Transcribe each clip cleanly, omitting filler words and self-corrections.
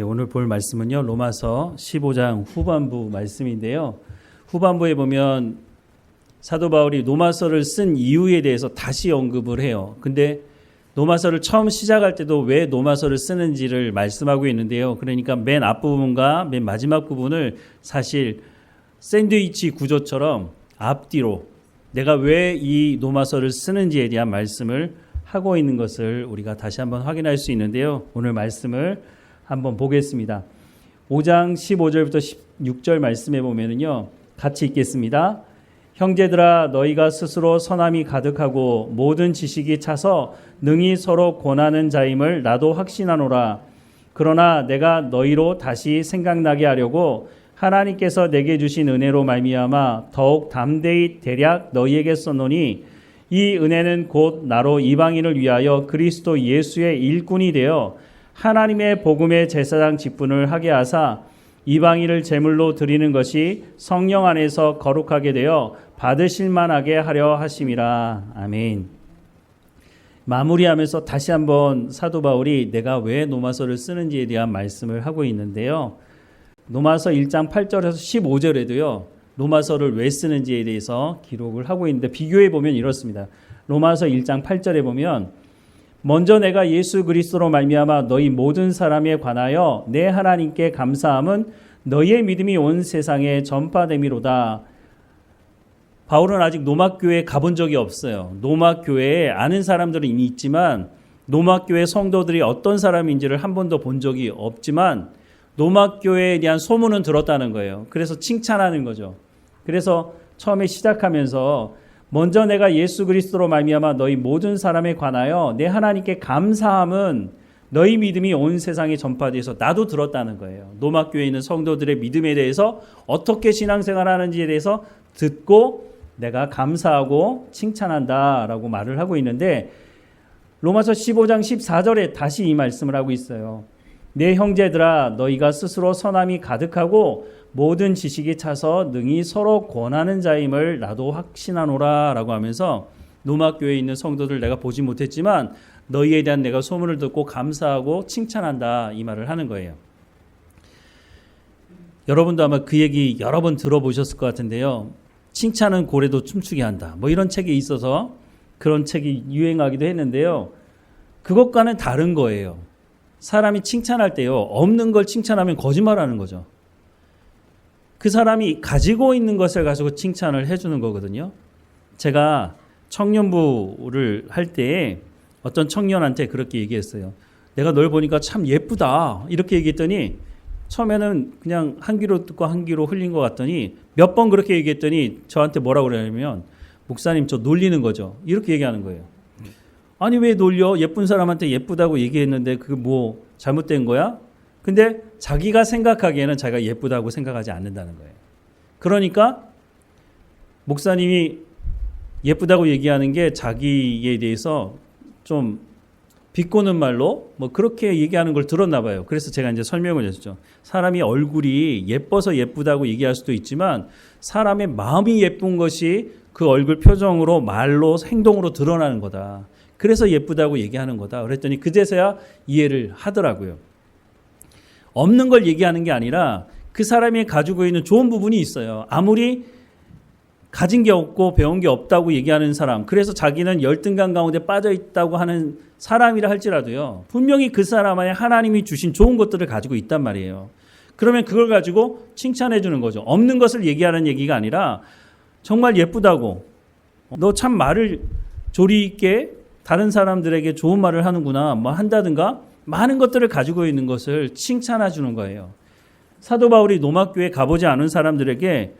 오늘 볼 말씀은요, 로마서 15장 후반부 말씀인데요. 후반부에 보면 사도 바울이 로마서를 쓴 이유에 대해서 다시 언급을 해요. 근데 로마서를 처음 시작할 때도 왜 로마서를 쓰는지를 말씀하고 있는데요. 그러니까 맨 앞부분과 맨 마지막 부분을 사실 샌드위치 구조처럼 앞뒤로 내가 왜 이 로마서를 쓰는지에 대한 말씀을 하고 있는 것을 우리가 다시 한번 확인할 수 있는데요. 오늘 말씀을 한번 보겠습니다. 5장 15절부터 16절 말씀에 보면은요, 같이 읽겠습니다. 형제들아, 너희가 스스로 선함이 가득하고 모든 지식이 차서 능히 서로 권하는 자임을 나도 확신하노라. 그러나 내가 너희로 다시 생각나게 하려고 하나님께서 내게 주신 은혜로 말미암아 더욱 담대히 대략 너희에게 썼노니, 이 은혜는 곧 나로 이방인을 위하여 그리스도 예수의 일꾼이 되어 하나님의 복음의 제사장 직분을 하게 하사 이방인을 제물로 드리는 것이 성령 안에서 거룩하게 되어 받으실 만하게 하려 하심이라. 아멘. 마무리하면서 다시 한번 사도 바울이 내가 왜 로마서를 쓰는지에 대한 말씀을 하고 있는데요. 로마서 1장 8절에서 15절에도요. 로마서를 왜 쓰는지에 대해서 기록을 하고 있는데 비교해 보면 이렇습니다. 로마서 1장 8절에 보면 먼저 내가 예수 그리스도로 말미암아 너희 모든 사람에 관하여 내 하나님께 감사함은 너희의 믿음이 온 세상에 전파됨이로다. 바울은 아직 로마교회에 가본 적이 없어요. 로마교회에 아는 사람들은 이미 있지만 로마교회 성도들이 어떤 사람인지를 한 번도 본 적이 없지만 로마교회에 대한 소문은 들었다는 거예요. 그래서 칭찬하는 거죠. 그래서 처음에 시작하면서 먼저 내가 예수 그리스도로 말미암아 너희 모든 사람에 관하여 내 하나님께 감사함은 너희 믿음이 온 세상에 전파돼서 나도 들었다는 거예요. 로마교회에 있는 성도들의 믿음에 대해서 어떻게 신앙생활하는지에 대해서 듣고 내가 감사하고 칭찬한다라고 말을 하고 있는데 로마서 15장 14절에 다시 이 말씀을 하고 있어요. 내 형제들아, 너희가 스스로 선함이 가득하고 모든 지식이 차서 능히 서로 권하는 자임을 나도 확신하노라 라고 하면서 로마교회에 있는 성도들 내가 보지 못했지만 너희에 대한 내가 소문을 듣고 감사하고 칭찬한다, 이 말을 하는 거예요. 여러분도 아마 그 얘기 여러 번 들어보셨을 것 같은데요. 칭찬은 고래도 춤추게 한다, 뭐 이런 책이 있어서 그런 책이 유행하기도 했는데요. 그것과는 다른 거예요. 사람이 칭찬할 때요, 없는 걸 칭찬하면 거짓말하는 거죠. 그 사람이 가지고 있는 것을 가지고 칭찬을 해주는 거거든요. 제가 청년부를 할 때 어떤 청년한테 그렇게 얘기했어요. 내가 널 보니까 참 예쁘다, 이렇게 얘기했더니 처음에는 그냥 한 귀로 듣고 한 귀로 흘린 것 같더니 몇 번 그렇게 얘기했더니 저한테 뭐라고 그러냐면, 목사님 저 놀리는 거죠, 이렇게 얘기하는 거예요. 아니 왜 놀려? 예쁜 사람한테 예쁘다고 얘기했는데 그게 뭐 잘못된 거야? 근데 자기가 생각하기에는 자기가 예쁘다고 생각하지 않는다는 거예요. 그러니까 목사님이 예쁘다고 얘기하는 게 자기에 대해서 좀 비꼬는 말로 뭐 그렇게 얘기하는 걸 들었나 봐요. 그래서 제가 이제 설명을 했죠. 사람이 얼굴이 예뻐서 예쁘다고 얘기할 수도 있지만 사람의 마음이 예쁜 것이 그 얼굴 표정으로 말로 행동으로 드러나는 거다. 그래서 예쁘다고 얘기하는 거다. 그랬더니 그제서야 이해를 하더라고요. 없는 걸 얘기하는 게 아니라 그 사람이 가지고 있는 좋은 부분이 있어요. 아무리 가진 게 없고 배운 게 없다고 얘기하는 사람, 그래서 자기는 열등감 가운데 빠져 있다고 하는 사람이라 할지라도요, 분명히 그 사람 안에 하나님이 주신 좋은 것들을 가지고 있단 말이에요. 그러면 그걸 가지고 칭찬해 주는 거죠. 없는 것을 얘기하는 얘기가 아니라 정말 예쁘다고, 너 참 말을 조리 있게 다른 사람들에게 좋은 말을 하는구나, 뭐 한다든가 많은 것들을 가지고 있는 것을 칭찬해 주는 거예요. 사도 바울이 로마교회 가보지 않은 사람들에게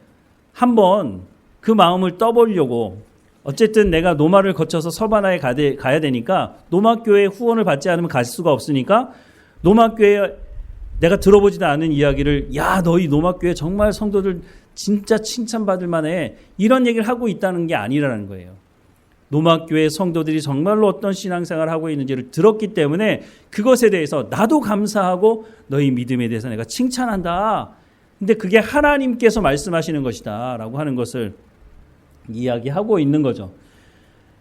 한번 그 마음을 떠보려고, 어쨌든 내가 로마를 거쳐서 서바나에 가야 되니까 로마교회 후원을 받지 않으면 갈 수가 없으니까 로마교회 내가 들어보지도 않은 이야기를, 야 너희 로마교회 정말 성도들 진짜 칭찬받을 만해, 이런 얘기를 하고 있다는 게 아니라는 거예요. 로마교회 성도들이 정말로 어떤 신앙생활을 하고 있는지를 들었기 때문에 그것에 대해서 나도 감사하고 너희 믿음에 대해서 내가 칭찬한다. 근데 그게 하나님께서 말씀하시는 것이다 라고 하는 것을 이야기하고 있는 거죠.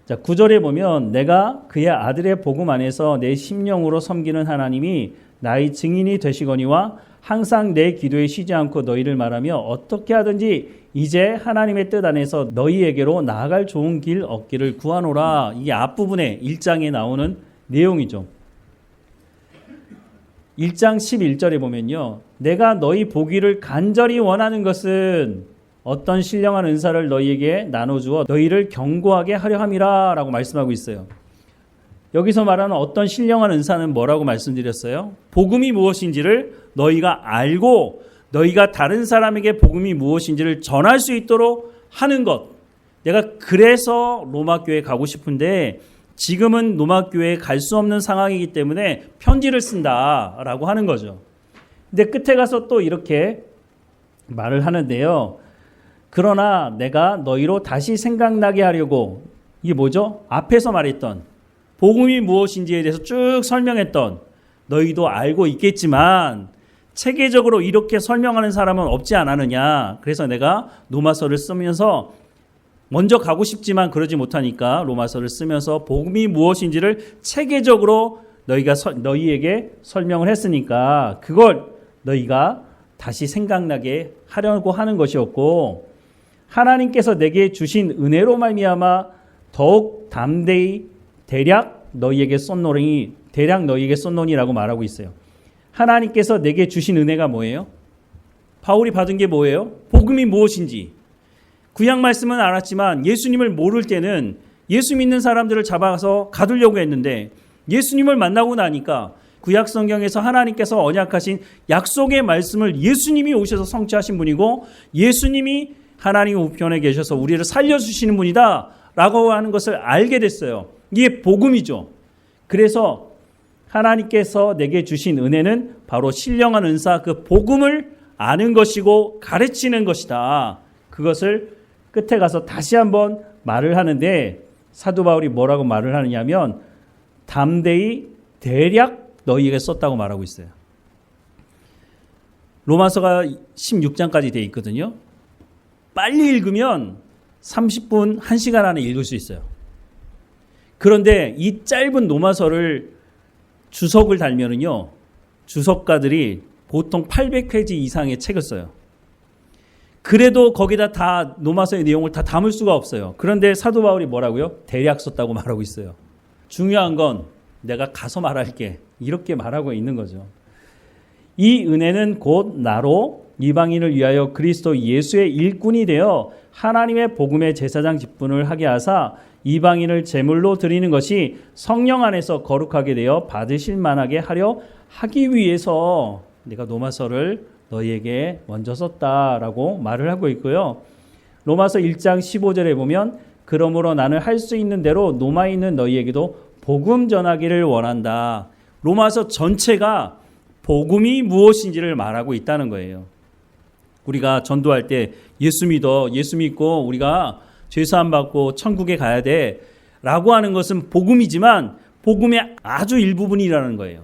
자, 9절에 보면 내가 그의 아들의 복음 안에서 내 심령으로 섬기는 하나님이 나의 증인이 되시거니와 항상 내 기도에 쉬지 않고 너희를 말하며 어떻게 하든지 이제 하나님의 뜻 안에서 너희에게로 나아갈 좋은 길 얻기를 구하노라. 이게 앞부분에 1장에 나오는 내용이죠. 1장 11절에 보면요. 내가 너희 보기를 간절히 원하는 것은 어떤 신령한 은사를 너희에게 나눠주어 너희를 견고하게 하려 함이라 라고 말씀하고 있어요. 여기서 말하는 어떤 신령한 은사는 뭐라고 말씀드렸어요? 복음이 무엇인지를 너희가 알고 너희가 다른 사람에게 복음이 무엇인지를 전할 수 있도록 하는 것. 내가 그래서 로마교회에 가고 싶은데 지금은 로마교회에 갈 수 없는 상황이기 때문에 편지를 쓴다라고 하는 거죠. 근데 끝에 가서 또 이렇게 말을 하는데요. 그러나 내가 너희로 다시 생각나게 하려고, 이게 뭐죠? 앞에서 말했던 복음이 무엇인지에 대해서 쭉 설명했던, 너희도 알고 있겠지만 체계적으로 이렇게 설명하는 사람은 없지 않았느냐. 그래서 내가 로마서를 쓰면서 먼저 가고 싶지만 그러지 못하니까 로마서를 쓰면서 복음이 무엇인지를 체계적으로 너희에게 설명을 했으니까 그걸 너희가 다시 생각나게 하려고 하는 것이었고, 하나님께서 내게 주신 은혜로 말미암아 더욱 담대히 대략 너희에게 쏜노니라고 말하고 있어요. 하나님께서 내게 주신 은혜가 뭐예요? 바울이 받은 게 뭐예요? 복음이 무엇인지. 구약 말씀은 알았지만 예수님을 모를 때는 예수 믿는 사람들을 잡아서 가두려고 했는데 예수님을 만나고 나니까 구약 성경에서 하나님께서 언약하신 약속의 말씀을 예수님이 오셔서 성취하신 분이고 예수님이 하나님 우편에 계셔서 우리를 살려주시는 분이다 라고 하는 것을 알게 됐어요. 이게 복음이죠. 그래서 하나님께서 내게 주신 은혜는 바로 신령한 은사, 그 복음을 아는 것이고 가르치는 것이다. 그것을 끝에 가서 다시 한번 말을 하는데 사도 바울이 뭐라고 말을 하느냐면 담대히 대략 너희에게 썼다고 말하고 있어요. 로마서가 16장까지 되어 있거든요. 빨리 읽으면 30분, 1시간 안에 읽을 수 있어요. 그런데 이 짧은 로마서를 주석을 달면은요, 주석가들이 보통 800페이지 이상의 책을 써요. 그래도 거기다 다 로마서의 내용을 다 담을 수가 없어요. 그런데 사도 바울이 뭐라고요? 대략 썼다고 말하고 있어요. 중요한 건 내가 가서 말할게. 이렇게 말하고 있는 거죠. 이 은혜는 곧 나로 이방인을 위하여 그리스도 예수의 일꾼이 되어 하나님의 복음의 제사장 직분을 하게 하사 이방인을 제물로 드리는 것이 성령 안에서 거룩하게 되어 받으실 만하게 하려 하기 위해서 내가 로마서를 너희에게 먼저 썼다라고 말을 하고 있고요. 로마서 1장 15절에 보면 그러므로 나는 할 수 있는 대로 로마에 있는 너희에게도 복음 전하기를 원한다. 로마서 전체가 복음이 무엇인지를 말하고 있다는 거예요. 우리가 전도할 때 예수 믿고 우리가 죄사함 받고 천국에 가야 돼 라고 하는 것은 복음이지만 복음의 아주 일부분이라는 거예요.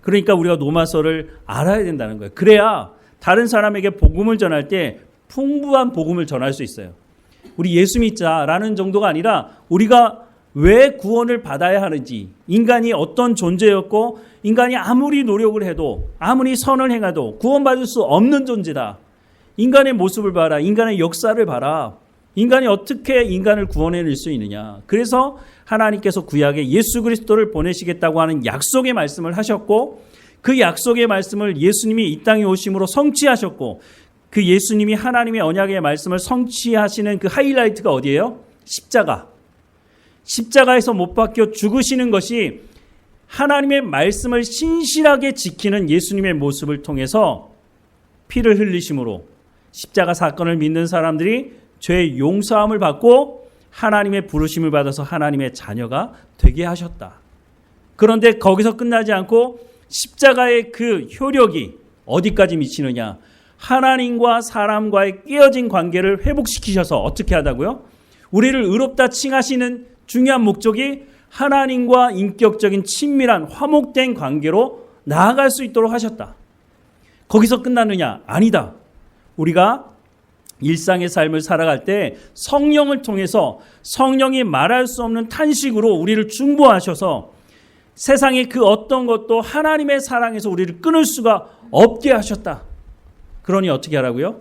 그러니까 우리가 로마서를 알아야 된다는 거예요. 그래야 다른 사람에게 복음을 전할 때 풍부한 복음을 전할 수 있어요. 우리 예수 믿자라는 정도가 아니라 우리가 왜 구원을 받아야 하는지, 인간이 어떤 존재였고 인간이 아무리 노력을 해도 아무리 선을 행해도 구원받을 수 없는 존재다. 인간의 모습을 봐라. 인간의 역사를 봐라. 인간이 어떻게 인간을 구원해낼 수 있느냐. 그래서 하나님께서 구약에 예수 그리스도를 보내시겠다고 하는 약속의 말씀을 하셨고 그 약속의 말씀을 예수님이 이 땅에 오심으로 성취하셨고 그 예수님이 하나님의 언약의 말씀을 성취하시는 그 하이라이트가 어디예요? 십자가. 십자가에서 못 박혀 죽으시는 것이 하나님의 말씀을 신실하게 지키는 예수님의 모습을 통해서 피를 흘리심으로 십자가 사건을 믿는 사람들이 죄의 용서함을 받고 하나님의 부르심을 받아서 하나님의 자녀가 되게 하셨다. 그런데 거기서 끝나지 않고 십자가의 그 효력이 어디까지 미치느냐. 하나님과 사람과의 깨어진 관계를 회복시키셔서 어떻게 하다고요? 우리를 의롭다 칭하시는 중요한 목적이 하나님과 인격적인 친밀한 화목된 관계로 나아갈 수 있도록 하셨다. 거기서 끝났느냐? 아니다. 우리가 일상의 삶을 살아갈 때 성령을 통해서 성령이 말할 수 없는 탄식으로 우리를 중보하셔서 세상의 그 어떤 것도 하나님의 사랑에서 우리를 끊을 수가 없게 하셨다. 그러니 어떻게 하라고요?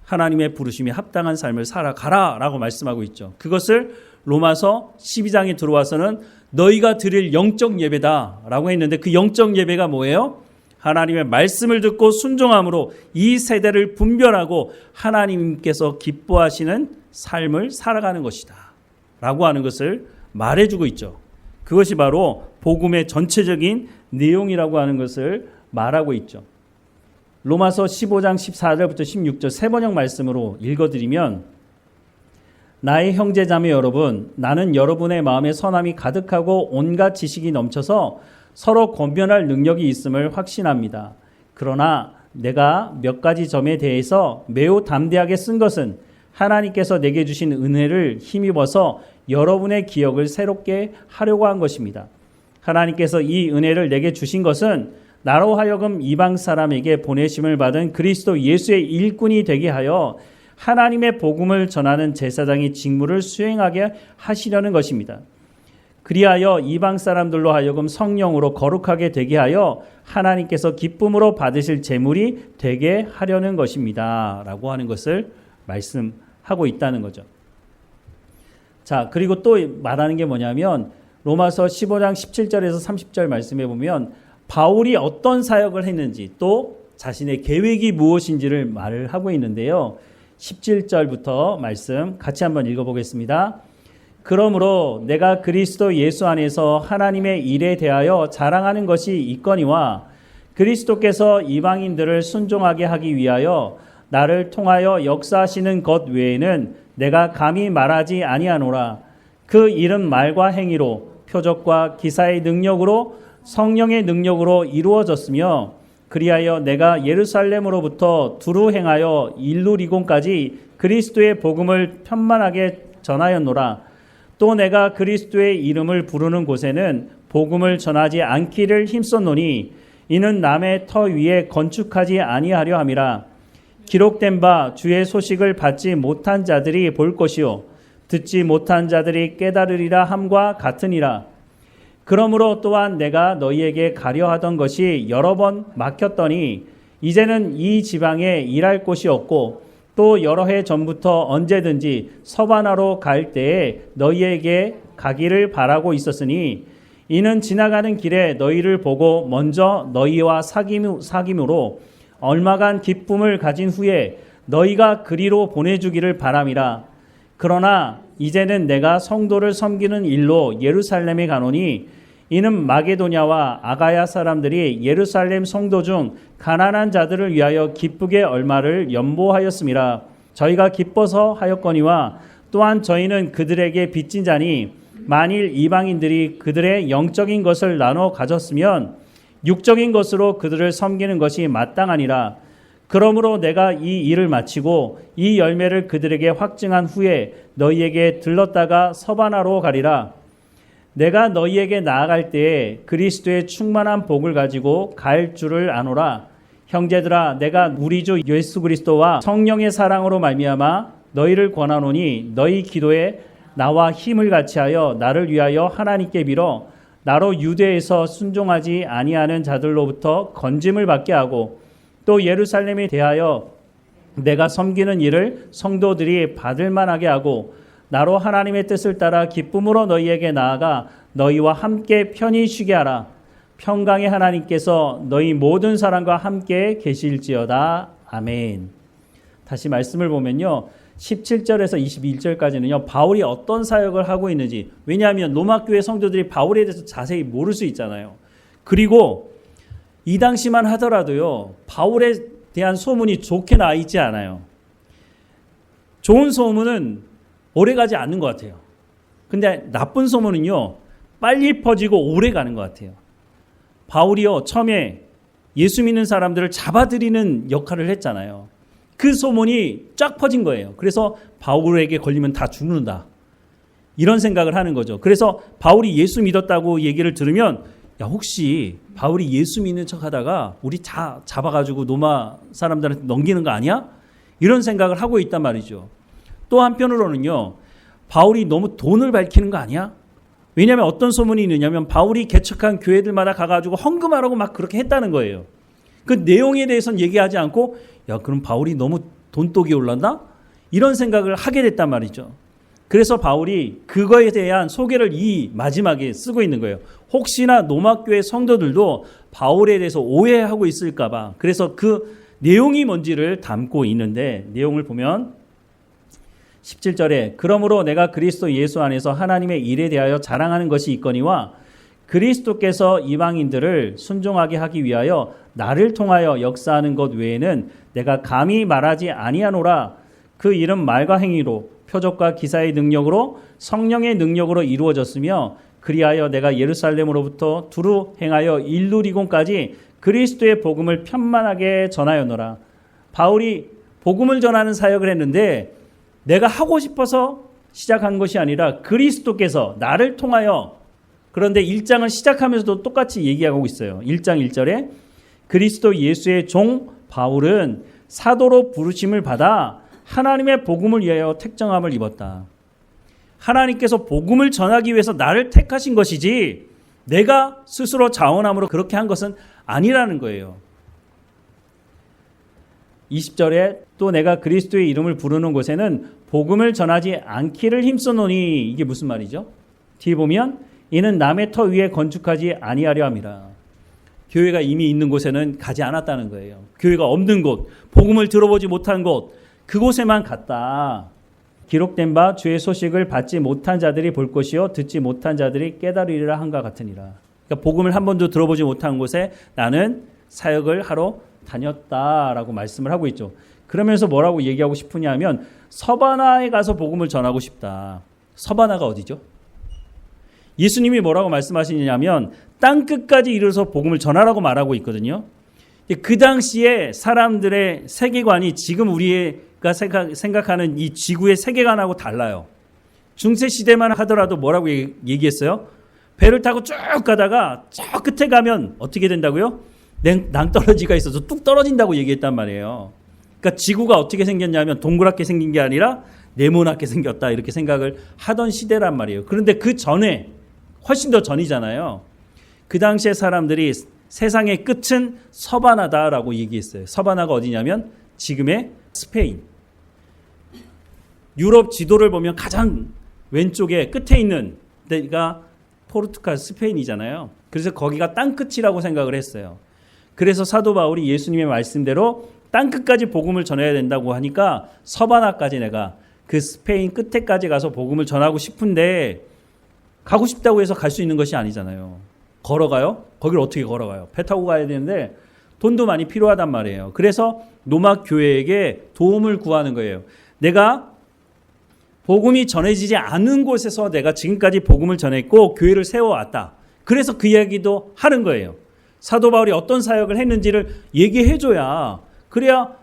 하나님의 부르심에 합당한 삶을 살아가라 라고 말씀하고 있죠. 그것을 로마서 12장에 들어와서는 너희가 드릴 영적 예배다 라고 했는데, 그 영적 예배가 뭐예요? 하나님의 말씀을 듣고 순종함으로 이 세대를 분별하고 하나님께서 기뻐하시는 삶을 살아가는 것이다 라고 하는 것을 말해주고 있죠. 그것이 바로 복음의 전체적인 내용이라고 하는 것을 말하고 있죠. 로마서 15장 14절부터 16절 세 번역 말씀으로 읽어드리면, 나의 형제자매 여러분, 나는 여러분의 마음에 선함이 가득하고 온갖 지식이 넘쳐서 서로 권변할 능력이 있음을 확신합니다. 그러나 내가 몇 가지 점에 대해서 매우 담대하게 쓴 것은 하나님께서 내게 주신 은혜를 힘입어서 여러분의 기억을 새롭게 하려고 한 것입니다. 하나님께서 이 은혜를 내게 주신 것은 나로 하여금 이방 사람에게 보내심을 받은 그리스도 예수의 일꾼이 되게 하여 하나님의 복음을 전하는 제사장의 직무를 수행하게 하시려는 것입니다. 그리하여 이방 사람들로 하여금 성령으로 거룩하게 되게 하여 하나님께서 기쁨으로 받으실 제물이 되게 하려는 것입니다 라고 하는 것을 말씀하고 있다는 거죠. 자, 그리고 또 말하는 게 뭐냐면 로마서 15장 17절에서 30절 말씀해 보면 바울이 어떤 사역을 했는지 또 자신의 계획이 무엇인지를 말을 하고 있는데요. 17절부터 말씀 같이 한번 읽어보겠습니다. 그러므로 내가 그리스도 예수 안에서 하나님의 일에 대하여 자랑하는 것이 있거니와 그리스도께서 이방인들을 순종하게 하기 위하여 나를 통하여 역사하시는 것 외에는 내가 감히 말하지 아니하노라. 그 일은 말과 행위로 표적과 기사의 능력으로 성령의 능력으로 이루어졌으며 그리하여 내가 예루살렘으로부터 두루 행하여 일루리곤까지 그리스도의 복음을 편만하게 전하였노라. 또 내가 그리스도의 이름을 부르는 곳에는 복음을 전하지 않기를 힘썼노니 이는 남의 터 위에 건축하지 아니하려 함이라. 기록된 바 주의 소식을 받지 못한 자들이 볼 것이요 듣지 못한 자들이 깨달으리라 함과 같으니라. 그러므로 또한 내가 너희에게 가려 하던 것이 여러 번 막혔더니 이제는 이 지방에 일할 곳이 없고 또 여러 해 전부터 언제든지 서바나로 갈 때에 너희에게 가기를 바라고 있었으니 이는 지나가는 길에 너희를 보고 먼저 너희와 사귐으로 얼마간 기쁨을 가진 후에 너희가 그리로 보내주기를 바람이라. 그러나 이제는 내가 성도를 섬기는 일로 예루살렘에 가노니 이는 마게도냐와 아가야 사람들이 예루살렘 성도 중 가난한 자들을 위하여 기쁘게 얼마를 연보하였음이라. 저희가 기뻐서 하였거니와 또한 저희는 그들에게 빚진 자니 만일 이방인들이 그들의 영적인 것을 나눠 가졌으면 육적인 것으로 그들을 섬기는 것이 마땅하니라. 그러므로 내가 이 일을 마치고 이 열매를 그들에게 확증한 후에 너희에게 들렀다가 서바나로 가리라. 내가 너희에게 나아갈 때에 그리스도의 충만한 복을 가지고 갈 줄을 아노라. 형제들아, 내가 우리 주 예수 그리스도와 성령의 사랑으로 말미암아 너희를 권하노니 너희 기도에 나와 힘을 같이하여 나를 위하여 하나님께 빌어 나로 유대에서 순종하지 아니하는 자들로부터 건짐을 받게 하고 또 예루살렘에 대하여 내가 섬기는 일을 성도들이 받을 만하게 하고 나로 하나님의 뜻을 따라 기쁨으로 너희에게 나아가 너희와 함께 편히 쉬게 하라. 평강의 하나님께서 너희 모든 사람과 함께 계실지어다. 아멘. 다시 말씀을 보면요. 17절에서 21절까지는요. 바울이 어떤 사역을 하고 있는지, 왜냐하면 로마교회 성도들이 바울에 대해서 자세히 모를 수 있잖아요. 그리고 이 당시만 하더라도요. 바울에 대한 소문이 좋게 나 있지 않아요. 좋은 소문은 오래가지 않는 것 같아요. 근데 나쁜 소문은요. 빨리 퍼지고 오래 가는 것 같아요. 바울이요. 처음에 예수 믿는 사람들을 잡아들이는 역할을 했잖아요. 그 소문이 쫙 퍼진 거예요. 그래서 바울에게 걸리면 다 죽는다. 이런 생각을 하는 거죠. 그래서 바울이 예수 믿었다고 얘기를 들으면 야, 혹시 바울이 예수 믿는 척 하다가 우리 다 잡아가지고 로마 사람들한테 넘기는 거 아니야? 이런 생각을 하고 있단 말이죠. 또 한편으로는요. 바울이 너무 돈을 밝히는 거 아니야? 왜냐하면 어떤 소문이 있느냐면 바울이 개척한 교회들마다 가가지고 헌금하라고 막 그렇게 했다는 거예요. 그 내용에 대해서는 얘기하지 않고 야 그럼 바울이 너무 돈독이 올랐나? 이런 생각을 하게 됐단 말이죠. 그래서 바울이 그거에 대한 소개를 이 마지막에 쓰고 있는 거예요. 혹시나 로마교회 성도들도 바울에 대해서 오해하고 있을까 봐. 그래서 그 내용이 뭔지를 담고 있는데 내용을 보면 17절에 그러므로 내가 그리스도 예수 안에서 하나님의 일에 대하여 자랑하는 것이 있거니와 그리스도께서 이방인들을 순종하게 하기 위하여 나를 통하여 역사하는 것 외에는 내가 감히 말하지 아니하노라. 그 일은 말과 행위로 표적과 기사의 능력으로 성령의 능력으로 이루어졌으며 그리하여 내가 예루살렘으로부터 두루 행하여 일루리곤까지 그리스도의 복음을 편만하게 전하였노라. 바울이 복음을 전하는 사역을 했는데 내가 하고 싶어서 시작한 것이 아니라 그리스도께서 나를 통하여. 그런데 1장을 시작하면서도 똑같이 얘기하고 있어요. 1장 1절에 그리스도 예수의 종 바울은 사도로 부르심을 받아 하나님의 복음을 위하여 택정함을 입었다. 하나님께서 복음을 전하기 위해서 나를 택하신 것이지 내가 스스로 자원함으로 그렇게 한 것은 아니라는 거예요. 20절에 또 내가 그리스도의 이름을 부르는 곳에는 복음을 전하지 않기를 힘쓰노니. 이게 무슨 말이죠? 뒤에 보면 이는 남의 터 위에 건축하지 아니하려 함이라. 교회가 이미 있는 곳에는 가지 않았다는 거예요. 교회가 없는 곳, 복음을 들어보지 못한 곳, 그곳에만 갔다. 기록된 바 주의 소식을 받지 못한 자들이 볼 것이요 듣지 못한 자들이 깨달으리라 한과 같으니라. 그러니까 복음을 한 번도 들어보지 못한 곳에 나는 사역을 하러 다녔다라고 말씀을 하고 있죠. 그러면서 뭐라고 얘기하고 싶으냐 하면 서바나에 가서 복음을 전하고 싶다. 서바나가 어디죠? 예수님이 뭐라고 말씀하시냐면 땅끝까지 이르러서 복음을 전하라고 말하고 있거든요. 그 당시에 사람들의 세계관이 지금 우리가 생각하는 이 지구의 세계관하고 달라요. 중세시대만 하더라도 뭐라고 얘기했어요? 배를 타고 쭉 가다가 저 끝에 가면 어떻게 된다고요? 낭떠러지가 있어서 뚝 떨어진다고 얘기했단 말이에요. 그러니까 지구가 어떻게 생겼냐면 동그랗게 생긴 게 아니라 네모나게 생겼다 이렇게 생각을 하던 시대란 말이에요. 그런데 그 전에 훨씬 더 전이잖아요. 그 당시에 사람들이 세상의 끝은 서바나다라고 얘기했어요. 서바나가 어디냐면 지금의 스페인. 유럽 지도를 보면 가장 왼쪽에 끝에 있는 데가 포르투갈 스페인이잖아요. 그래서 거기가 땅끝이라고 생각을 했어요. 그래서 사도 바울이 예수님의 말씀대로 땅끝까지 복음을 전해야 된다고 하니까 서바나까지 내가 그 스페인 끝에까지 가서 복음을 전하고 싶은데 가고 싶다고 해서 갈 수 있는 것이 아니잖아요. 걸어가요? 거기를 어떻게 걸어가요? 배 타고 가야 되는데 돈도 많이 필요하단 말이에요. 그래서 로마 교회에게 도움을 구하는 거예요. 내가 복음이 전해지지 않은 곳에서 내가 지금까지 복음을 전했고 교회를 세워왔다. 그래서 그 이야기도 하는 거예요. 사도 바울이 어떤 사역을 했는지를 얘기해줘야 그래야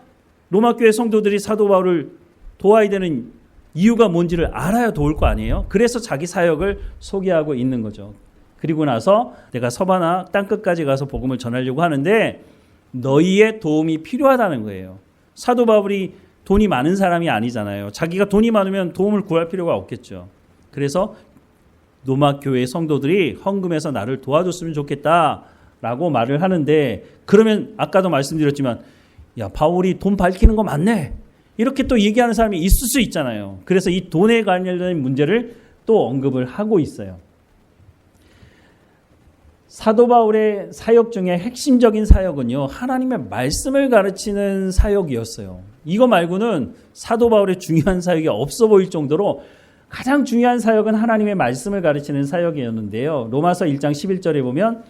로마 교회 성도들이 사도 바울을 도와야 되는 이유가 뭔지를 알아야 도울 거 아니에요. 그래서 자기 사역을 소개하고 있는 거죠. 그리고 나서 내가 서바나 땅끝까지 가서 복음을 전하려고 하는데 너희의 도움이 필요하다는 거예요. 사도 바울이 돈이 많은 사람이 아니잖아요. 자기가 돈이 많으면 도움을 구할 필요가 없겠죠. 그래서 로마 교회 성도들이 헌금해서 나를 도와줬으면 좋겠다라고 말을 하는데 그러면 아까도 말씀드렸지만 야 바울이 돈 밝히는 거 맞네. 이렇게 또 얘기하는 사람이 있을 수 있잖아요. 그래서 이 돈에 관련된 문제를 또 언급을 하고 있어요. 사도 바울의 사역 중에 핵심적인 사역은요. 하나님의 말씀을 가르치는 사역이었어요. 이거 말고는 사도 바울의 중요한 사역이 없어 보일 정도로 가장 중요한 사역은 하나님의 말씀을 가르치는 사역이었는데요. 로마서 1장 11절에 보면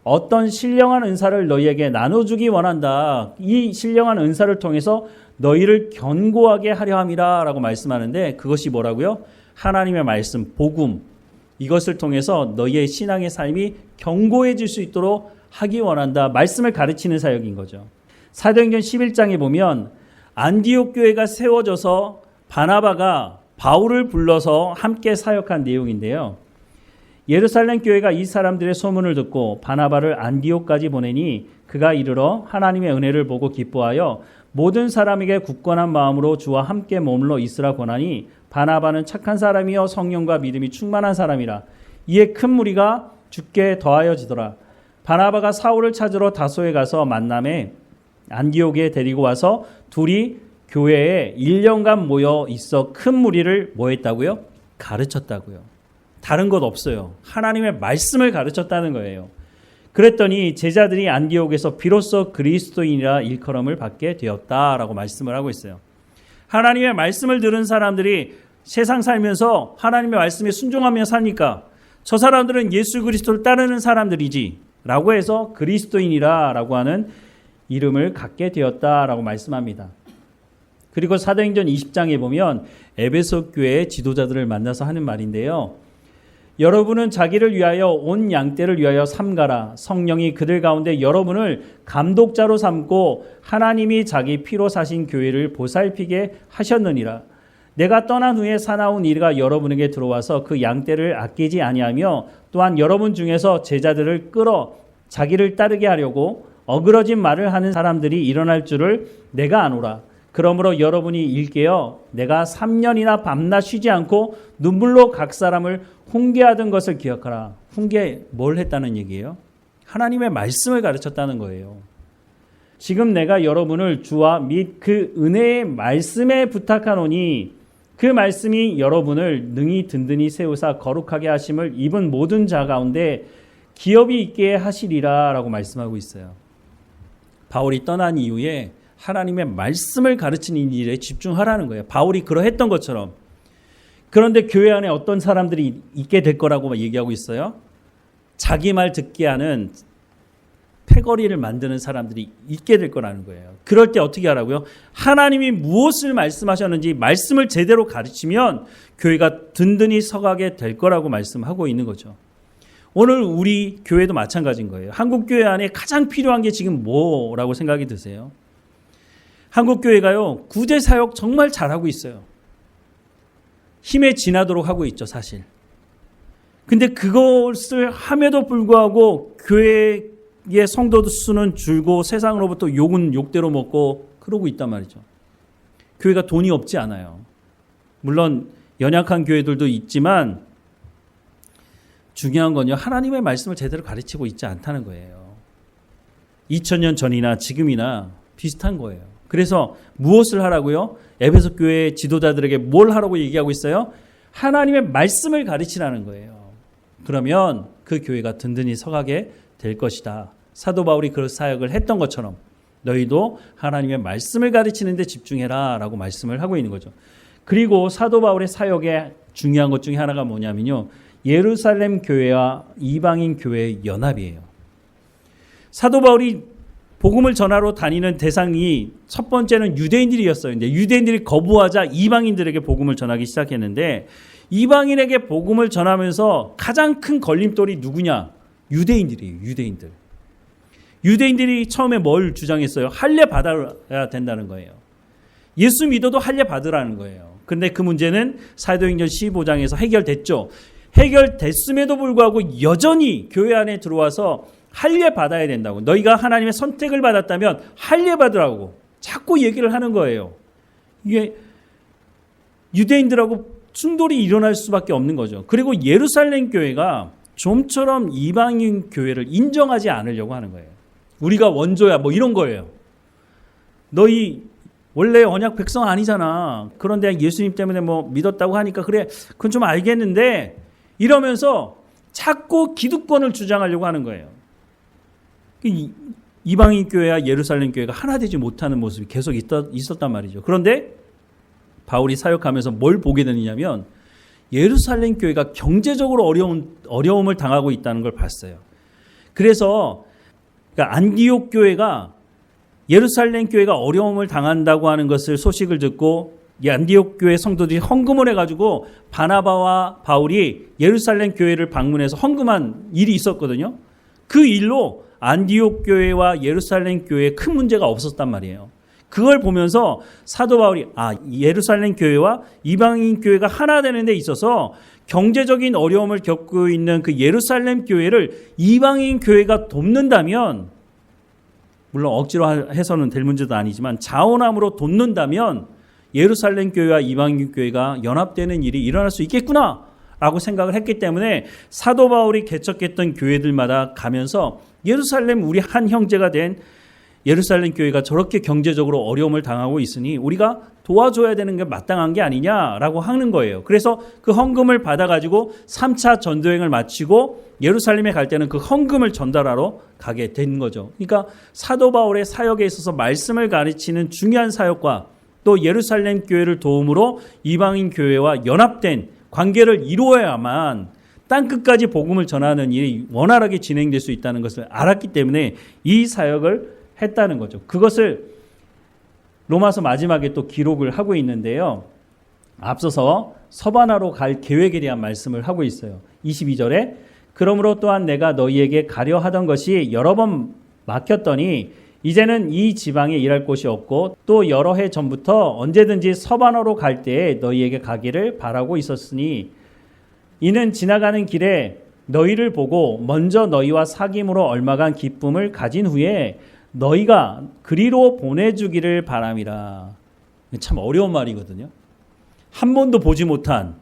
어떤 신령한 은사를 너희에게 나눠주기 원한다. 이 신령한 은사를 통해서 너희를 견고하게 하려 함이라 라고 말씀하는데 그것이 뭐라고요? 하나님의 말씀, 복음 이것을 통해서 너희의 신앙의 삶이 견고해질 수 있도록 하기 원한다. 말씀을 가르치는 사역인 거죠. 사도행전 11장에 보면 안디옥 교회가 세워져서 바나바가 바울을 불러서 함께 사역한 내용인데요. 예루살렘 교회가 이 사람들의 소문을 듣고 바나바를 안디옥까지 보내니 그가 이르러 하나님의 은혜를 보고 기뻐하여 모든 사람에게 굳건한 마음으로 주와 함께 머물러 있으라 권하니 바나바는 착한 사람이요 성령과 믿음이 충만한 사람이라. 이에 큰 무리가 죽게 더하여지더라. 바나바가 사울을 찾으러 다소에 가서 만남에 안디옥에 데리고 와서 둘이 교회에 1년간 모여 있어 큰 무리를 뭐 했다고요? 가르쳤다고요. 다른 것 없어요. 하나님의 말씀을 가르쳤다는 거예요. 그랬더니 제자들이 안디옥에서 비로소 그리스도인이라 일컬음을 받게 되었다라고 말씀을 하고 있어요. 하나님의 말씀을 들은 사람들이 세상 살면서 하나님의 말씀에 순종하며 사니까 저 사람들은 예수 그리스도를 따르는 사람들이지 라고 해서 그리스도인이라 라고 하는 이름을 갖게 되었다라고 말씀합니다. 그리고 사도행전 20장에 보면 에베소 교회의 지도자들을 만나서 하는 말인데요. 여러분은 자기를 위하여 온 양떼를 위하여 삼가라. 성령이 그들 가운데 여러분을 감독자로 삼고 하나님이 자기 피로 사신 교회를 보살피게 하셨느니라. 내가 떠난 후에 사나운 이가 여러분에게 들어와서 그 양떼를 아끼지 아니하며 또한 여러분 중에서 제자들을 끌어 자기를 따르게 하려고 어그러진 말을 하는 사람들이 일어날 줄을 내가 아노라. 그러므로 여러분이 일깨어 내가 3년이나 밤낮 쉬지 않고 눈물로 각 사람을 훈계하던 것을 기억하라. 훈계 뭘 했다는 얘기예요? 하나님의 말씀을 가르쳤다는 거예요. 지금 내가 여러분을 주와 및 그 은혜의 말씀에 부탁하노니 그 말씀이 여러분을 능히 든든히 세우사 거룩하게 하심을 입은 모든 자 가운데 기업이 있게 하시리라 라고 말씀하고 있어요. 바울이 떠난 이후에 하나님의 말씀을 가르치는 일에 집중하라는 거예요. 바울이 그러했던 것처럼. 그런데 교회 안에 어떤 사람들이 있게 될 거라고 얘기하고 있어요. 자기 말 듣게 하는 패거리를 만드는 사람들이 있게 될 거라는 거예요. 그럴 때 어떻게 하라고요? 하나님이 무엇을 말씀하셨는지 말씀을 제대로 가르치면 교회가 든든히 서가게 될 거라고 말씀하고 있는 거죠. 오늘 우리 교회도 마찬가지인 거예요. 한국 교회 안에 가장 필요한 게 지금 뭐라고 생각이 드세요? 한국 교회가요, 구제 사역 정말 잘하고 있어요. 힘에 지나도록 하고 있죠, 사실. 근데 그것을 함에도 불구하고 교회의 성도 수는 줄고 세상으로부터 욕은 욕대로 먹고 그러고 있단 말이죠. 교회가 돈이 없지 않아요. 물론 연약한 교회들도 있지만 중요한 건요, 하나님의 말씀을 제대로 가르치고 있지 않다는 거예요. 2000년 전이나 지금이나 비슷한 거예요. 그래서 무엇을 하라고요? 에베소 교회 지도자들에게 뭘 하라고 얘기하고 있어요? 하나님의 말씀을 가르치라는 거예요. 그러면 그 교회가 든든히 서가게 될 것이다. 사도 바울이 그 사역을 했던 것처럼 너희도 하나님의 말씀을 가르치는 데 집중해라 라고 말씀을 하고 있는 거죠. 그리고 사도 바울의 사역에 중요한 것 중에 하나가 뭐냐면요, 예루살렘 교회와 이방인 교회의 연합이에요. 사도 바울이 복음을 전하러 다니는 대상이 첫 번째는 유대인들이었어요. 근데 유대인들이 거부하자 이방인들에게 복음을 전하기 시작했는데 이방인에게 복음을 전하면서 가장 큰 걸림돌이 누구냐? 유대인들이에요. 유대인들. 유대인들이 처음에 뭘 주장했어요? 할례 받아야 된다는 거예요. 예수 믿어도 할례 받으라는 거예요. 근데 그 문제는 사도행전 15장에서 해결됐죠. 해결됐음에도 불구하고 여전히 교회 안에 들어와서 할례 받아야 된다고. 너희가 하나님의 선택을 받았다면 할례 받으라고 자꾸 얘기를 하는 거예요. 이게 유대인들하고 충돌이 일어날 수밖에 없는 거죠. 그리고 예루살렘 교회가 좀처럼 이방인 교회를 인정하지 않으려고 하는 거예요. 우리가 원조야 뭐 이런 거예요. 너희 원래 언약 백성 아니잖아. 그런데 예수님 때문에 뭐 믿었다고 하니까 그래 그건 좀 알겠는데 이러면서 자꾸 기득권을 주장하려고 하는 거예요. 이방인 교회와 예루살렘 교회가 하나 되지 못하는 모습이 계속 있었단 말이죠. 그런데 바울이 사역하면서 뭘 보게 되느냐면 예루살렘 교회가 경제적으로 어려움을 당하고 있다는 걸 봤어요. 그래서 그러니까 안디옥 교회가 예루살렘 교회가 어려움을 당한다고 하는 것을 소식을 듣고 안디옥 교회 성도들이 헌금을 해가지고 바나바와 바울이 예루살렘 교회를 방문해서 헌금한 일이 있었거든요. 그 일로 안디옥 교회와 예루살렘 교회에 큰 문제가 없었단 말이에요. 그걸 보면서 사도 바울이 예루살렘 교회와 이방인 교회가 하나 되는 데 있어서 경제적인 어려움을 겪고 있는 그 예루살렘 교회를 이방인 교회가 돕는다면, 물론 억지로 해서는 될 문제도 아니지만 자원함으로 돕는다면 예루살렘 교회와 이방인 교회가 연합되는 일이 일어날 수 있겠구나 라고 생각을 했기 때문에 사도 바울이 개척했던 교회들마다 가면서 예루살렘 우리 한 형제가 된 예루살렘 교회가 저렇게 경제적으로 어려움을 당하고 있으니 우리가 도와줘야 되는 게 마땅한 게 아니냐라고 하는 거예요. 그래서 그 헌금을 받아가지고 3차 전도행을 마치고 예루살렘에 갈 때는 그 헌금을 전달하러 가게 된 거죠. 그러니까 사도 바울의 사역에 있어서 말씀을 가르치는 중요한 사역과 또 예루살렘 교회를 도움으로 이방인 교회와 연합된 관계를 이루어야만 땅끝까지 복음을 전하는 일이 원활하게 진행될 수 있다는 것을 알았기 때문에 이 사역을 했다는 거죠. 그것을 로마서 마지막에 또 기록을 하고 있는데요. 앞서서 서바나로 갈 계획에 대한 말씀을 하고 있어요. 22절에 그러므로 또한 내가 너희에게 가려 하던 것이 여러 번 막혔더니 이제는 이 지방에 일할 곳이 없고 또 여러 해 전부터 언제든지 서바나로 갈 때에 너희에게 가기를 바라고 있었으니 이는 지나가는 길에 너희를 보고 먼저 너희와 사귐으로 얼마간 기쁨을 가진 후에 너희가 그리로 보내주기를 바람이라. 참 어려운 말이거든요. 한 번도 보지 못한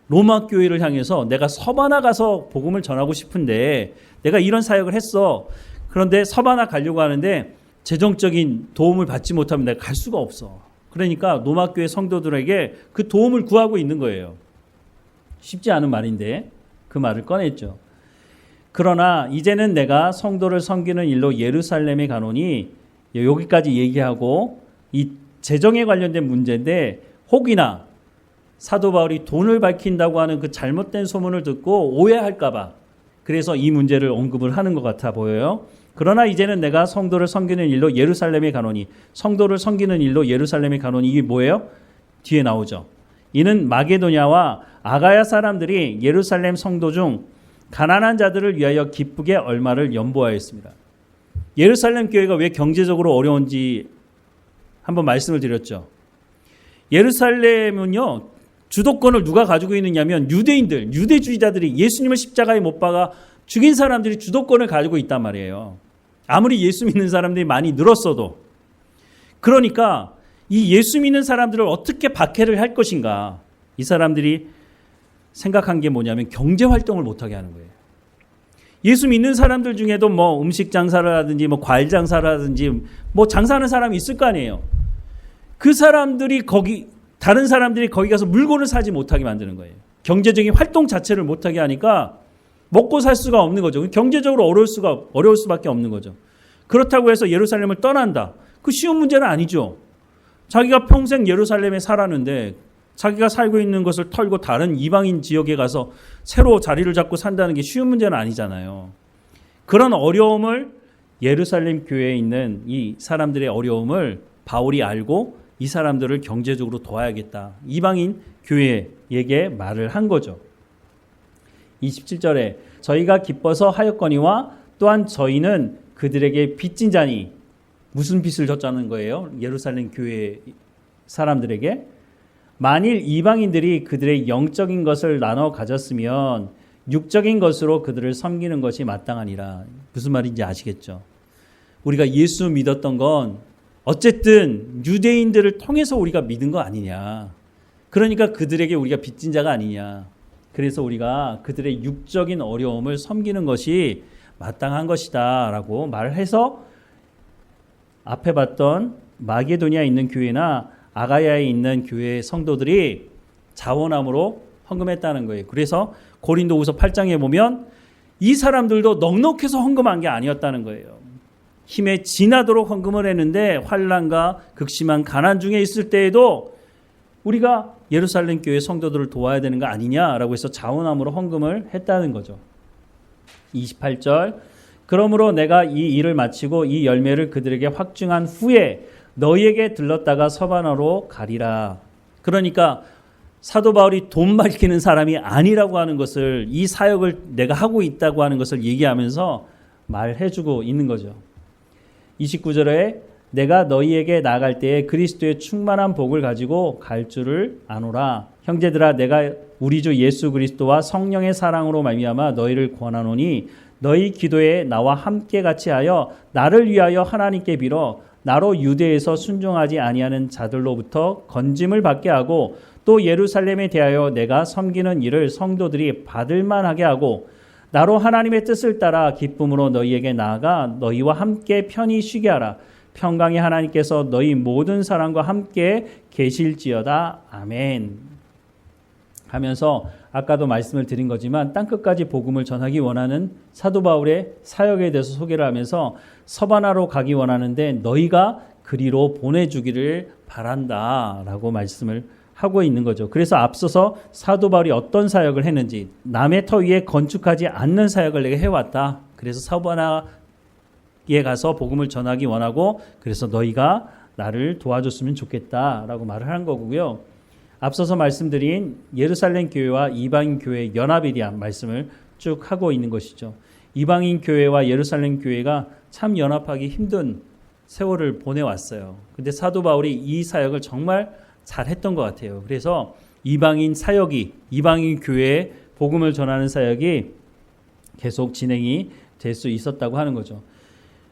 로마 교회를 향해서 내가 서바나 가서 복음을 전하고 싶은데 내가 이런 사역을 했어. 그런데 서바나 가려고 하는데 재정적인 도움을 받지 못하면 내가 갈 수가 없어. 그러니까 로마 교회 성도들에게 그 도움을 구하고 있는 거예요. 쉽지 않은 말인데 그 말을 꺼냈죠. 그러나 이제는 내가 성도를 섬기는 일로 예루살렘에 가노니 여기까지 얘기하고 이 재정에 관련된 문제인데 혹이나 사도 바울이 돈을 밝힌다고 하는 그 잘못된 소문을 듣고 오해할까 봐 그래서 이 문제를 언급을 하는 것 같아 보여요. 그러나 이제는 내가 성도를 섬기는 일로 예루살렘에 가노니 성도를 섬기는 일로 예루살렘에 가노니 이게 뭐예요? 뒤에 나오죠. 이는 마게도냐와 아가야 사람들이 예루살렘 성도 중 가난한 자들을 위하여 기쁘게 얼마를 연보하였습니다. 예루살렘 교회가 왜 경제적으로 어려운지 한번 말씀을 드렸죠. 예루살렘은요, 주도권을 누가 가지고 있느냐면 유대인들, 유대주의자들이 예수님을 십자가에 못 박아 죽인 사람들이 주도권을 가지고 있단 말이에요. 아무리 예수 믿는 사람들이 많이 늘었어도. 그러니까 이 예수 믿는 사람들을 어떻게 박해를 할 것인가. 이 사람들이 생각한 게 뭐냐면 경제 활동을 못하게 하는 거예요. 예수 믿는 사람들 중에도 뭐 음식 장사를 하든지 뭐 과일 장사를 하든지 뭐 장사하는 사람이 있을 거 아니에요. 그 사람들이 다른 사람들이 거기 가서 물건을 사지 못하게 만드는 거예요. 경제적인 활동 자체를 못하게 하니까 먹고 살 수가 없는 거죠. 경제적으로 어려울 수밖에 없는 거죠. 그렇다고 해서 예루살렘을 떠난다. 그 쉬운 문제는 아니죠. 자기가 평생 예루살렘에 살았는데 자기가 살고 있는 것을 털고 다른 이방인 지역에 가서 새로 자리를 잡고 산다는 게 쉬운 문제는 아니잖아요. 그런 어려움을 예루살렘 교회에 있는 이 사람들의 어려움을 바울이 알고 이 사람들을 경제적으로 도와야겠다. 이방인 교회에게 말을 한 거죠. 27절에 저희가 기뻐서 하였거니와 또한 저희는 그들에게 빚진 자니 무슨 빚을 졌자는 거예요? 예루살렘 교회 사람들에게 만일 이방인들이 그들의 영적인 것을 나눠 가졌으면 육적인 것으로 그들을 섬기는 것이 마땅하니라. 무슨 말인지 아시겠죠? 우리가 예수 믿었던 건 어쨌든 유대인들을 통해서 우리가 믿은 거 아니냐. 그러니까 그들에게 우리가 빚진 자가 아니냐. 그래서 우리가 그들의 육적인 어려움을 섬기는 것이 마땅한 것이다 라고 말을 해서 앞에 봤던 마게도니아에 있는 교회나 아가야에 있는 교회 성도들이 자원함으로 헌금했다는 거예요. 그래서 고린도후서 8장에 보면 이 사람들도 넉넉해서 헌금한 게 아니었다는 거예요. 힘에 지나도록 헌금을 했는데 환난과 극심한 가난 중에 있을 때에도 우리가 예루살렘 교회 성도들을 도와야 되는 거 아니냐라고 해서 자원함으로 헌금을 했다는 거죠. 28절 그러므로 내가 이 일을 마치고 이 열매를 그들에게 확증한 후에 너희에게 들렀다가 서바나로 가리라. 그러니까 사도 바울이 돈 밝히는 사람이 아니라고 하는 것을 이 사역을 내가 하고 있다고 하는 것을 얘기하면서 말해주고 있는 거죠. 29절에 내가 너희에게 나갈 때에 그리스도의 충만한 복을 가지고 갈 줄을 아노라. 형제들아 내가 우리 주 예수 그리스도와 성령의 사랑으로 말미암아 너희를 권하노니 너희 기도에 나와 함께 같이 하여 나를 위하여 하나님께 빌어 나로 유대에서 순종하지 아니하는 자들로부터 건짐을 받게 하고 또 예루살렘에 대하여 내가 섬기는 일을 성도들이 받을 만하게 하고 나로 하나님의 뜻을 따라 기쁨으로 너희에게 나아가 너희와 함께 편히 쉬게 하라. 평강의 하나님께서 너희 모든 사람과 함께 계실지어다. 아멘. 하면서 아까도 말씀을 드린 거지만 땅끝까지 복음을 전하기 원하는 사도 바울의 사역에 대해서 소개를 하면서 서바나로 가기 원하는데 너희가 그리로 보내주기를 바란다라고 말씀을 하고 있는 거죠. 그래서 앞서서 사도 바울이 어떤 사역을 했는지, 남의 터 위에 건축하지 않는 사역을 내가 해왔다. 그래서 서바나에 가서 복음을 전하기 원하고 그래서 너희가 나를 도와줬으면 좋겠다라고 말을 한 거고요. 앞서서 말씀드린 예루살렘 교회와 이방인 교회의 연합에 대한 말씀을 쭉 하고 있는 것이죠. 이방인 교회와 예루살렘 교회가 참 연합하기 힘든 세월을 보내왔어요. 근데 사도 바울이 이 사역을 정말 잘했던 것 같아요. 그래서 이방인 사역이, 이방인 교회에 복음을 전하는 사역이 계속 진행이 될 수 있었다고 하는 거죠.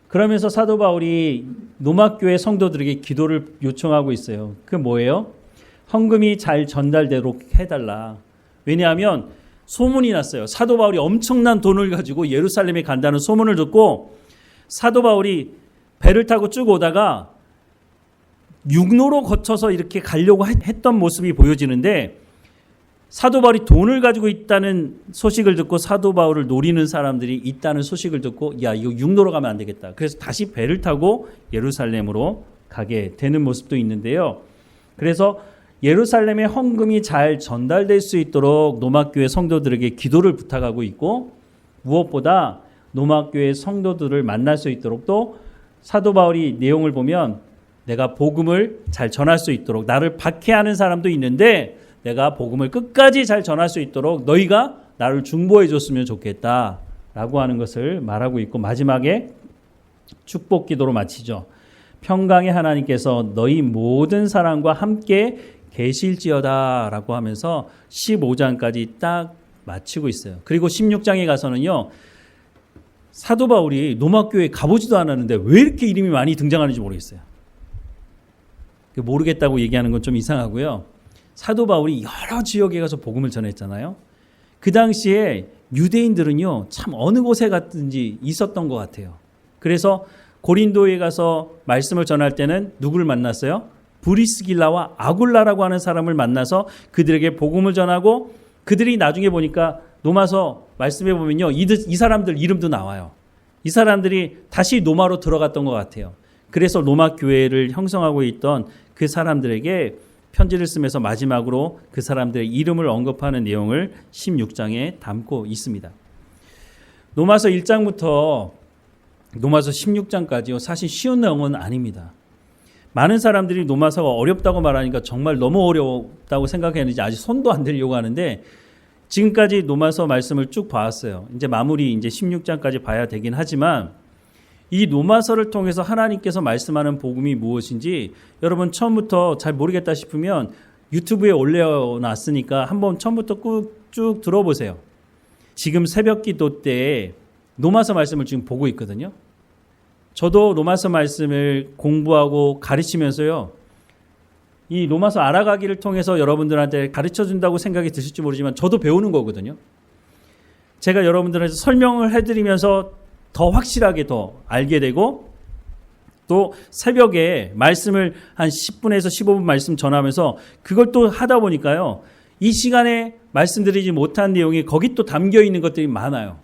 그러면서 사도 바울이 로마교회 성도들에게 기도를 요청하고 있어요. 그 뭐예요? 헌금이 잘 전달되도록 해달라. 왜냐하면 소문이 났어요. 사도 바울이 엄청난 돈을 가지고 예루살렘에 간다는 소문을 듣고 사도 바울이 배를 타고 쭉 오다가 육로로 거쳐서 이렇게 가려고 했던 모습이 보여지는데 사도 바울이 돈을 가지고 있다는 소식을 듣고 사도 바울을 노리는 사람들이 있다는 소식을 듣고 야, 이거 육로로 가면 안 되겠다. 그래서 다시 배를 타고 예루살렘으로 가게 되는 모습도 있는데요. 그래서 예루살렘에 헌금이 잘 전달될 수 있도록 로마교회 성도들에게 기도를 부탁하고 있고 무엇보다 로마교회 성도들을 만날 수 있도록 또 사도 바울이 내용을 보면 내가 복음을 잘 전할 수 있도록 나를 박해하는 사람도 있는데 내가 복음을 끝까지 잘 전할 수 있도록 너희가 나를 중보해 줬으면 좋겠다라고 하는 것을 말하고 있고 마지막에 축복 기도로 마치죠. 평강의 하나님께서 너희 모든 사람과 함께 계실지어다 라고 하면서 15장까지 딱 마치고 있어요. 그리고 16장에 가서는요. 사도 바울이 로마교회에 가보지도 않았는데 왜 이렇게 이름이 많이 등장하는지 모르겠어요. 모르겠다고 얘기하는 건 좀 이상하고요. 사도 바울이 여러 지역에 가서 복음을 전했잖아요. 그 당시에 유대인들은요. 참 어느 곳에 갔든지 있었던 것 같아요. 그래서 고린도에 가서 말씀을 전할 때는 누구를 만났어요? 브리스길라와 아굴라라고 하는 사람을 만나서 그들에게 복음을 전하고 그들이 나중에 보니까 로마서 말씀해 보면요. 이 사람들 이름도 나와요. 이 사람들이 다시 로마로 들어갔던 것 같아요. 그래서 로마 교회를 형성하고 있던 그 사람들에게 편지를 쓰면서 마지막으로 그 사람들의 이름을 언급하는 내용을 16장에 담고 있습니다. 로마서 1장부터 로마서 16장까지요. 사실 쉬운 내용은 아닙니다. 많은 사람들이 로마서가 어렵다고 말하니까 정말 너무 어렵다고 생각했는지 아직 손도 안 들려고 하는데 지금까지 로마서 말씀을 쭉 봐왔어요. 이제 마무리 이제 16장까지 봐야 되긴 하지만 이 로마서를 통해서 하나님께서 말씀하는 복음이 무엇인지 여러분 처음부터 잘 모르겠다 싶으면 유튜브에 올려놨으니까 한번 처음부터 쭉 들어보세요. 지금 새벽 기도 때 로마서 말씀을 지금 보고 있거든요. 저도 로마서 말씀을 공부하고 가르치면서요. 이 로마서 알아가기를 통해서 여러분들한테 가르쳐준다고 생각이 드실지 모르지만 저도 배우는 거거든요. 제가 여러분들한테 설명을 해드리면서 더 확실하게 더 알게 되고 또 새벽에 말씀을 한 10분에서 15분 말씀 전하면서 그걸 또 하다 보니까요. 이 시간에 말씀드리지 못한 내용이 거기 또 담겨 있는 것들이 많아요.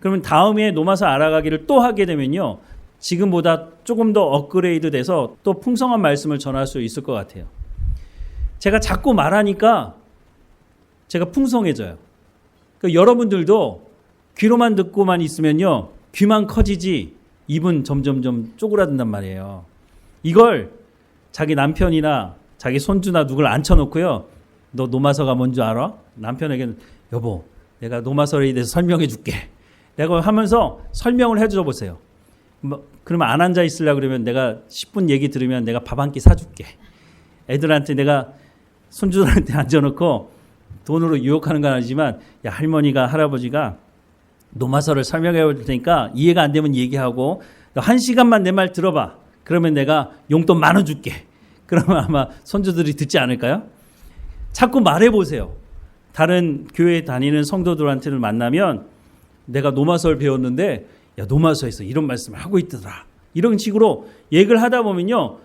그러면 다음에 로마서 알아가기를 또 하게 되면요. 지금보다 조금 더 업그레이드 돼서 또 풍성한 말씀을 전할 수 있을 것 같아요. 제가 자꾸 말하니까 제가 풍성해져요. 그러니까 여러분들도 귀로만 듣고만 있으면요. 귀만 커지지 입은 점점점 쪼그라든단 말이에요. 이걸 자기 남편이나 자기 손주나 누굴 앉혀놓고요. 너 로마서가 뭔지 알아? 남편에게는 여보 내가 로마서에 대해서 설명해 줄게. 내가 하면서 설명을 해줘 보세요. 그러면 안 앉아 있으려고 그러면 내가 10분 얘기 들으면 내가 밥 한 끼 사줄게. 애들한테 내가 손주들한테 앉아놓고 돈으로 유혹하는 건 아니지만 야 할머니가 할아버지가 로마서를 설명해 볼 테니까 이해가 안 되면 얘기하고 너 1시간만 내 말 들어봐. 그러면 내가 용돈 10,000원 줄게. 그러면 아마 손주들이 듣지 않을까요? 자꾸 말해보세요. 다른 교회 다니는 성도들한테를 만나면 내가 노마서를 배웠는데 야 노마서에서 이런 말씀을 하고 있더라. 이런 식으로 얘기를 하다 보면요.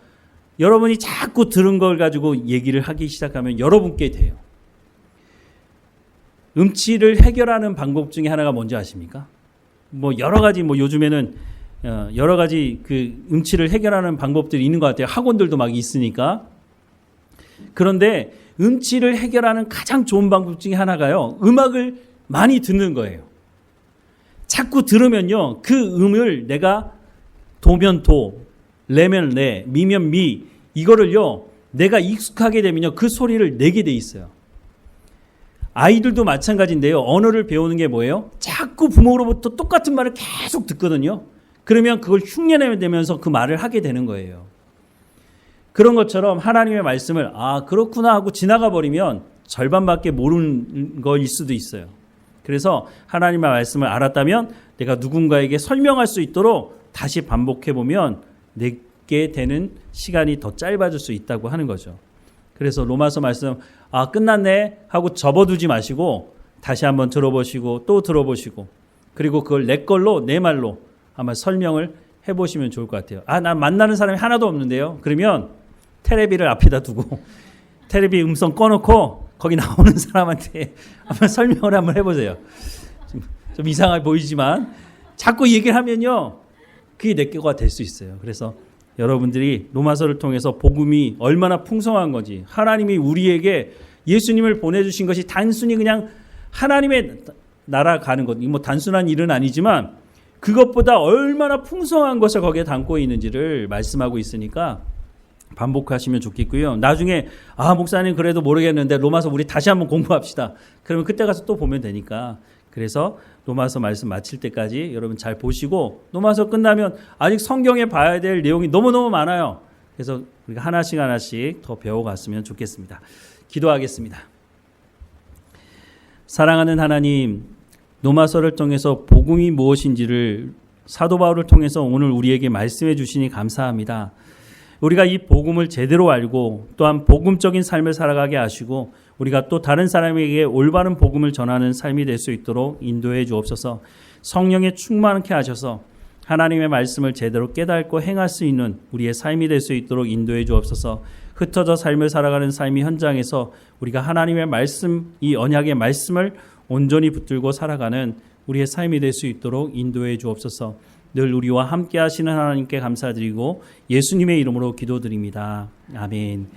여러분이 자꾸 들은 걸 가지고 얘기를 하기 시작하면 여러분께 돼요. 음치를 해결하는 방법 중에 하나가 뭔지 아십니까? 뭐 여러 가지 요즘에는 여러 가지 그 음치를 해결하는 방법들이 있는 것 같아요. 학원들도 막 있으니까. 그런데 음치를 해결하는 가장 좋은 방법 중에 하나가요. 음악을 많이 듣는 거예요. 자꾸 들으면요. 그 음을 내가 도면 도, 레면 레, 미면 미 이거를요. 내가 익숙하게 되면요. 그 소리를 내게 돼 있어요. 아이들도 마찬가지인데요. 언어를 배우는 게 뭐예요? 자꾸 부모로부터 똑같은 말을 계속 듣거든요. 그러면 그걸 흉내내면서 그 말을 하게 되는 거예요. 그런 것처럼 하나님의 말씀을 그렇구나 하고 지나가 버리면 절반밖에 모르는 거일 수도 있어요. 그래서 하나님의 말씀을 알았다면 내가 누군가에게 설명할 수 있도록 다시 반복해 보면 내게 되는 시간이 더 짧아질 수 있다고 하는 거죠. 그래서 로마서 말씀 끝났네 하고 접어두지 마시고 다시 한번 들어보시고 또 들어보시고 그리고 그걸 내 걸로 내 말로 아마 설명을 해보시면 좋을 것 같아요. 난 만나는 사람이 하나도 없는데요. 그러면 테레비를 앞에다 두고 테레비 음성 꺼놓고 거기 나오는 사람한테 한번 설명을 한번 해보세요. 좀 이상하게 보이지만 자꾸 얘기를 하면요. 그게 내 거가 될 수 있어요. 그래서 여러분들이 로마서를 통해서 복음이 얼마나 풍성한 건지 하나님이 우리에게 예수님을 보내주신 것이 단순히 그냥 하나님의 나라 가는 것, 뭐 단순한 일은 아니지만 그것보다 얼마나 풍성한 것을 거기에 담고 있는지를 말씀하고 있으니까 반복하시면 좋겠고요. 나중에 목사님 그래도 모르겠는데 로마서 우리 다시 한번 공부합시다. 그러면 그때 가서 또 보면 되니까 그래서 로마서 말씀 마칠 때까지 여러분 잘 보시고 로마서 끝나면 아직 성경에 봐야 될 내용이 너무너무 많아요. 그래서 우리가 하나씩 더 배워갔으면 좋겠습니다. 기도하겠습니다. 사랑하는 하나님, 로마서를 통해서 복음이 무엇인지를 사도 바울을 통해서 오늘 우리에게 말씀해 주시니 감사합니다. 우리가 이 복음을 제대로 알고 또한 복음적인 삶을 살아가게 하시고 우리가 또 다른 사람에게 올바른 복음을 전하는 삶이 될 수 있도록 인도해 주옵소서. 성령에 충만케 하셔서 하나님의 말씀을 제대로 깨닫고 행할 수 있는 우리의 삶이 될 수 있도록 인도해 주옵소서. 흩어져 삶을 살아가는 삶의 현장에서 우리가 하나님의 말씀, 이 언약의 말씀을 온전히 붙들고 살아가는 우리의 삶이 될 수 있도록 인도해 주옵소서. 늘 우리와 함께 하시는 하나님께 감사드리고 예수님의 이름으로 기도드립니다. 아멘.